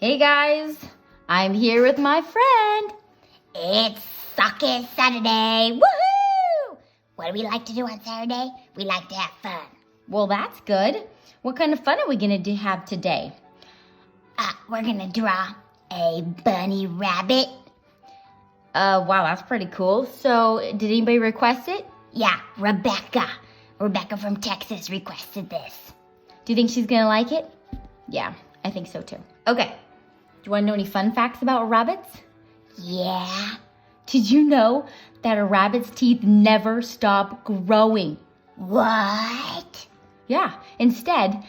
Hey guys, I'm here with my friend. It's Sockie Saturday. Woohoo! What do we like to do on Saturday? We like to have fun. Well, that's good. What kind of fun are we going to have today? We're going to draw a bunny rabbit. Wow, that's pretty cool. So, did anybody request it? Yeah, Rebecca. Rebecca from Texas requested this. Do you think she's going to like it? Yeah, I think so too. Okay. Do you want to know any fun facts about rabbits? Yeah. Did you know that a rabbit's teeth never stop growing? What? Yeah. Instead,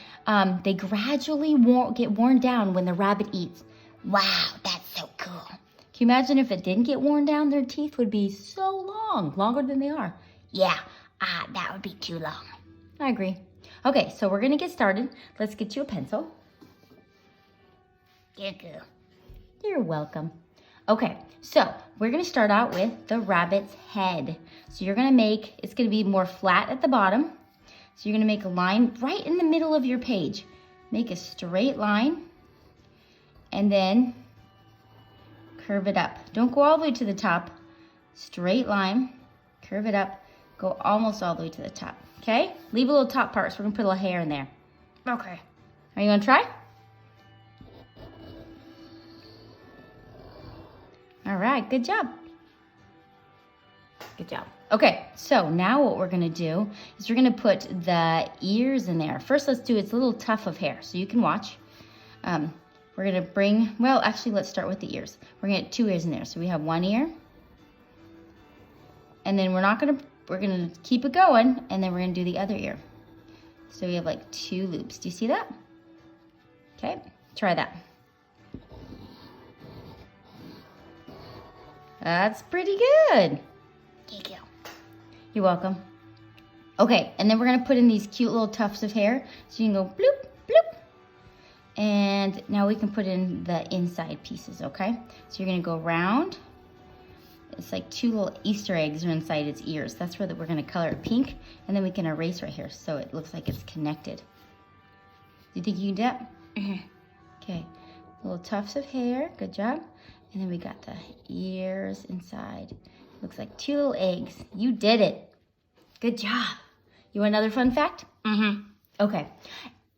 they gradually get worn down when the rabbit eats. Wow, that's so cool. Can you imagine if it didn't get worn down, their teeth would be so long, longer than they are. Yeah, that would be too long. I agree. Okay, so we're going to get started. Let's get you a pencil. Thank you. You're welcome. Okay, so we're going to start out with the rabbit's head. So you're going to it's going to be more flat at the bottom. So you're going to make a line right in the middle of your page. Make a straight line and then curve it up. Don't go all the way to the top. Straight line, curve it up, go almost all the way to the top. Okay? Leave a little top part, so we're going to put a little hair in there. Okay. Are you going to try? All right, good job. Good job. Okay, so now what we're going to do is we're going to put the ears in there. First, let's do its little tuft of hair, so you can watch. We're going to actually, let's start with the ears. We're going to get 2 ears in there. So we have 1 ear. And then we're going to keep it going, and then we're going to do the other ear. So we have like 2 loops. Do you see that? Okay, try that. That's pretty good. Thank you. You're welcome. Okay, and then we're going to put in these cute little tufts of hair. So you can go bloop, bloop. And now we can put in the inside pieces, okay? So you're going to go around. It's like 2 little Easter eggs are inside its ears. That's where we're going to color it pink. And then we can erase right here so it looks like it's connected. Do you think you can do that? Mm-hmm. Okay, little tufts of hair. Good job. And then we got the ears inside. Looks like 2 little eggs. You did it. Good job. You want another fun fact? Mm-hmm. Okay.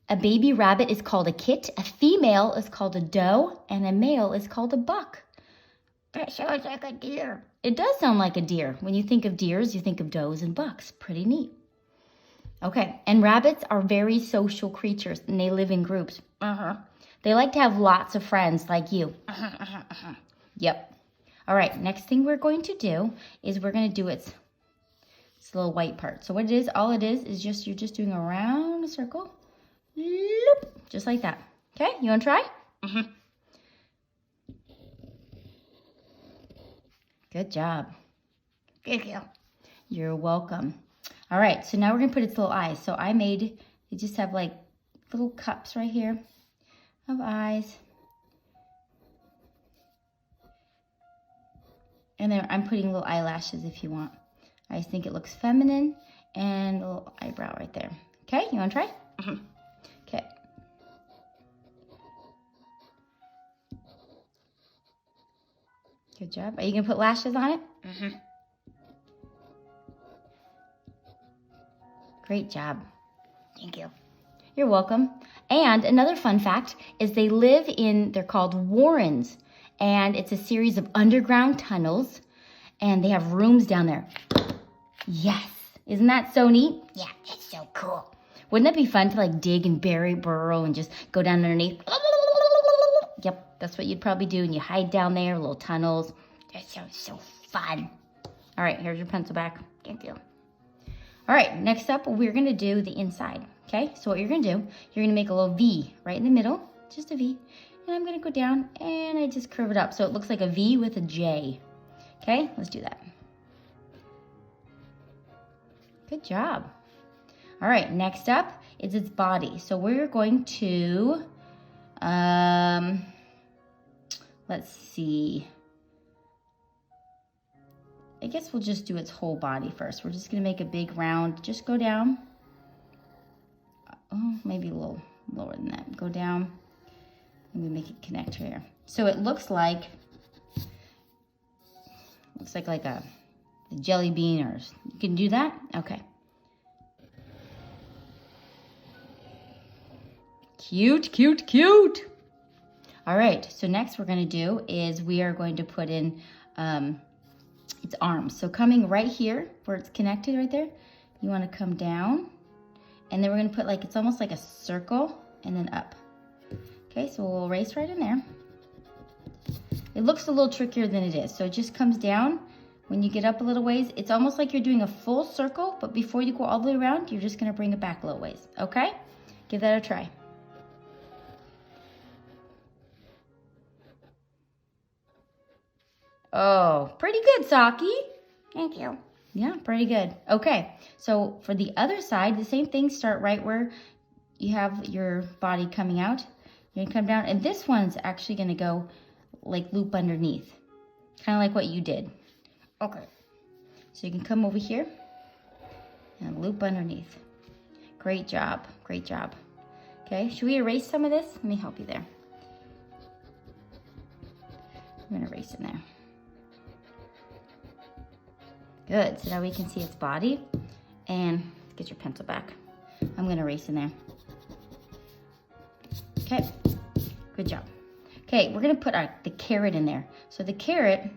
A baby rabbit is called a kit, a female is called a doe, and a male is called a buck. That sounds like a deer. It does sound like a deer. When you think of deers, you think of does and bucks. Pretty neat. Okay, and rabbits are very social creatures, and they live in groups. Uh-huh. They like to have lots of friends like you. Yep. All right, next thing we're going to do is we're going to do its little white part. So what it is, all it is just you're just doing around a circle. Loop, just like that. Okay, you want to try? Mm-hmm. Good job. Thank you. You're welcome. All right, so now we're going to put its little eyes. So they just have like little cups right here of eyes. And then I'm putting little eyelashes if you want. I just think it looks feminine, and a little eyebrow right there. Okay, you want to try? Mm-hmm. Okay. Good job. Are you going to put lashes on it? Mm-hmm. Great job. Thank you. You're welcome. And another fun fact is they're called warrens. And it's a series of underground tunnels. And they have rooms down there. Yes. Isn't that so neat? Yeah, it's so cool. Wouldn't that be fun to like dig and burrow and just go down underneath? Yep, that's what you'd probably do. And you hide down there, little tunnels. That sounds so fun. All right, here's your pencil back. Thank you. All right, next up, we're going to do the inside. Okay, so what you're going to do, you're going to make a little V right in the middle, just a V. And I'm going to go down and I just curve it up so it looks like a V with a J. Okay, let's do that. Good job. All right, next up is its body. So we're going to, let's see. I guess we'll just do its whole body first. We're just going to make a big round. Just go down. Oh, maybe a little lower than that. Go down. Let me make it connect here. So it looks like a jelly bean, or you can do that? Okay. Cute, cute, cute. All right, so next we're gonna do is we are going to put in its arms. So coming right here, where it's connected right there, you wanna come down, and then we're gonna put it's almost like a circle, and then up. Okay, so we'll erase right in there. It looks a little trickier than it is. So it just comes down. When you get up a little ways, it's almost like you're doing a full circle, but before you go all the way around, you're just gonna bring it back a little ways, okay? Give that a try. Oh, pretty good, Sockie. Thank you. Yeah, pretty good. Okay, so for the other side, the same thing, start right where you have your body coming out. You're gonna come down, and this one's actually gonna go loop underneath, kind of like what you did. Okay. So you can come over here and loop underneath. Great job, great job. Okay, should we erase some of this? Let me help you there. I'm gonna erase in there. Good, so now we can see its body. And get your pencil back. I'm gonna erase in there. Okay, good job. Okay, we're gonna put the carrot in there. So the carrot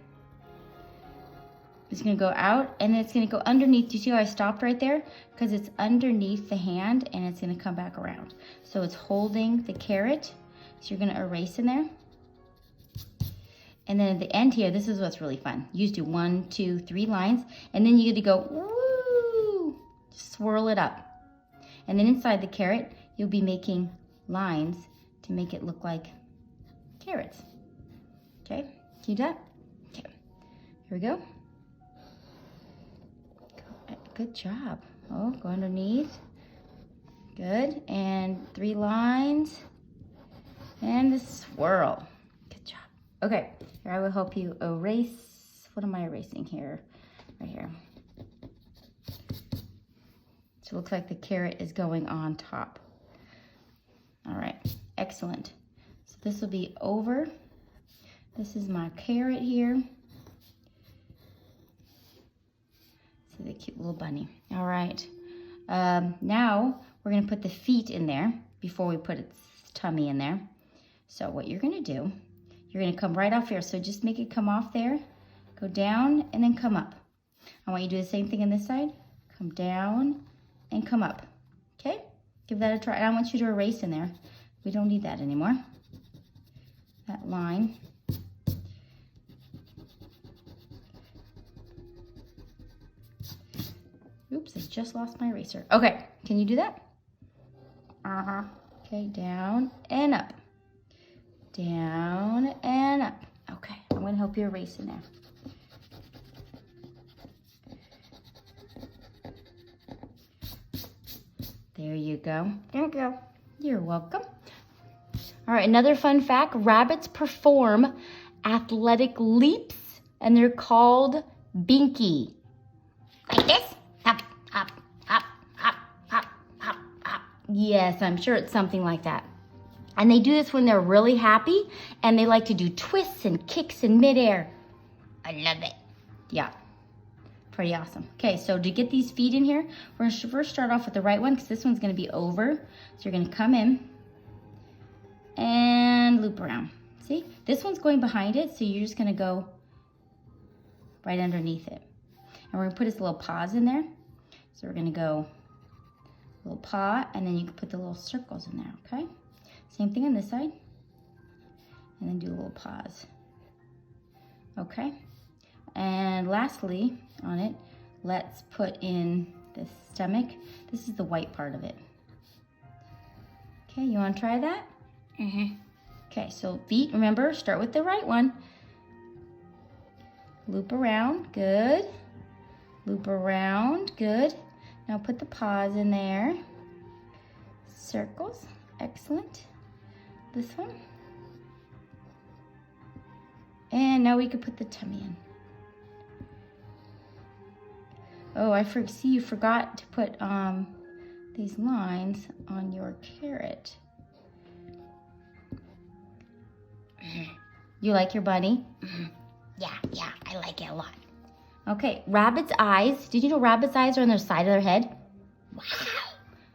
is gonna go out, and then it's gonna go underneath. Do you see how I stopped right there? Because it's underneath the hand, and it's gonna come back around. So it's holding the carrot. So you're gonna erase in there. And then at the end here, this is what's really fun. You just do 1, 2, 3 lines, and then you get to go, woo, just swirl it up. And then inside the carrot, you'll be making lines to make it look like carrots. Okay, can you do that? Okay, here we go. Good job. Oh, go underneath. Good, and 3 lines, and the swirl. Good job. Okay, here I will help you erase. What am I erasing here? Right here. So it looks like the carrot is going on top. All right, excellent. So this will be over. This is my carrot here. See the cute little bunny. All right, now we're gonna put the feet in there before we put its tummy in there. So what you're gonna do, you're gonna come right off here. So just make it come off there, go down, and then come up. I want you to do the same thing on this side. Come down and come up, okay? Give that a try. And I want you to erase in there. We don't need that anymore. That line. Oops, I just lost my eraser. Okay, can you do that? Uh-huh. Okay, down and up. Down and up. Okay, I'm gonna help you erase in there. There you go. Thank you. You're welcome. All right, another fun fact, rabbits perform athletic leaps, and they're called binky. Like this? Hop, hop, hop, hop, hop, hop, hop. Yes, I'm sure it's something like that. And they do this when they're really happy, and they like to do twists and kicks in midair. I love it. Yeah, pretty awesome. Okay, so to get these feet in here, we're gonna first start off with the right one, because this one's gonna be over. So you're gonna come in and loop around. See, this one's going behind it, so you're just gonna go right underneath it. And we're gonna put this little paws in there. So we're gonna go little paw, and then you can put the little circles in there, okay? Same thing on this side. And then do a little pause. Okay? And lastly, on it, let's put in the stomach. This is the white part of it. Okay, you wanna try that? Mm-hmm. Okay, so feet, remember, start with the right one. Loop around, good. Loop around, good. Now put the paws in there. Circles, excellent. This one. And now we can put the tummy in. Oh, I see you forgot to put these lines on your carrot. You like your bunny? Yeah, I like it a lot. Okay, rabbit's eyes. Did you know rabbit's eyes are on their side of their head? Wow.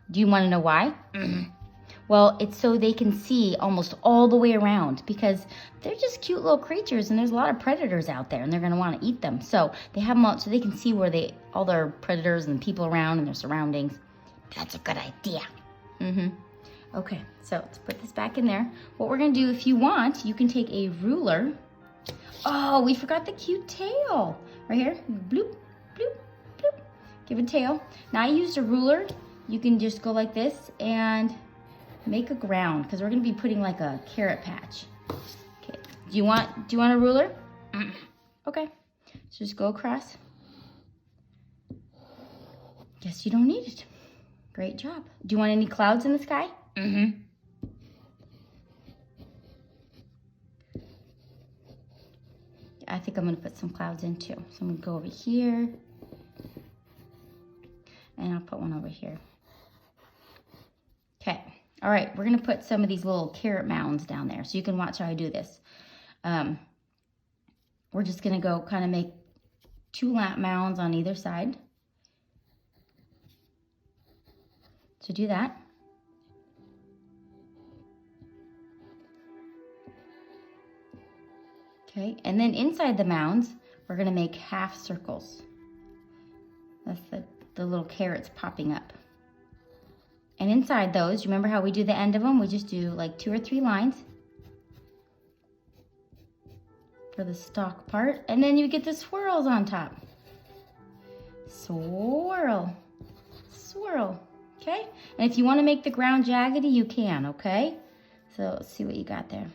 Do you want to know why? Well, it's so they can see almost all the way around because they're just cute little creatures and there's a lot of predators out there and they're going to want to eat them. So they have them out so they can see where all their predators and people around and their surroundings. That's a good idea. Okay, so let's put this back in there. What we're going to do, if you want, you can take a ruler. Oh, we forgot the cute tail. Right here. Bloop, bloop, bloop. Give a tail. Now I used a ruler. You can just go like this and make a ground because we're going to be putting like a carrot patch. Okay. Do you want a ruler? Okay. So just go across. Guess you don't need it. Great job. Do you want any clouds in the sky? I think I'm going to put some clouds in too. So I'm going to go over here. And I'll put one over here. Okay. All right. We're going to put some of these little carrot mounds down there. So you can watch how I do this. We're just going to go kind of make 2 mounds on either side. So do that. Okay, and then inside the mounds, we're gonna make half circles. That's the little carrots popping up. And inside those, you remember how we do the end of them? We just do like 2 or 3 lines for the stalk part. And then you get the swirls on top. Swirl, swirl, okay? And if you wanna make the ground jaggedy, you can, okay? So let's see what you got there.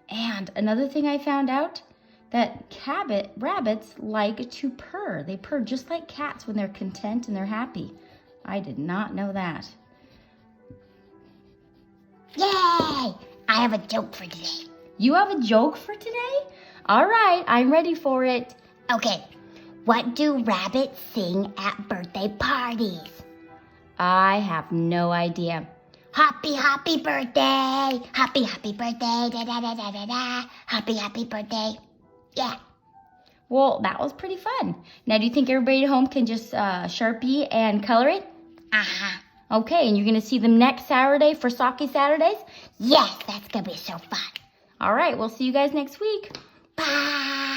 And another thing I found out, that rabbits like to purr. They purr just like cats when they're content and they're happy. I did not know that. Yay! I have a joke for today. You have a joke for today? All right, I'm ready for it. Okay, what do rabbits sing at birthday parties? I have no idea. Happy, happy birthday. Happy, happy birthday. Da, da, da, da, da, da. Happy, happy birthday. Yeah. Well, that was pretty fun. Now, do you think everybody at home can just Sharpie and color it? Okay, and you're going to see them next Saturday for Sockie Saturdays? Yes, that's going to be so fun. All right, we'll see you guys next week. Bye.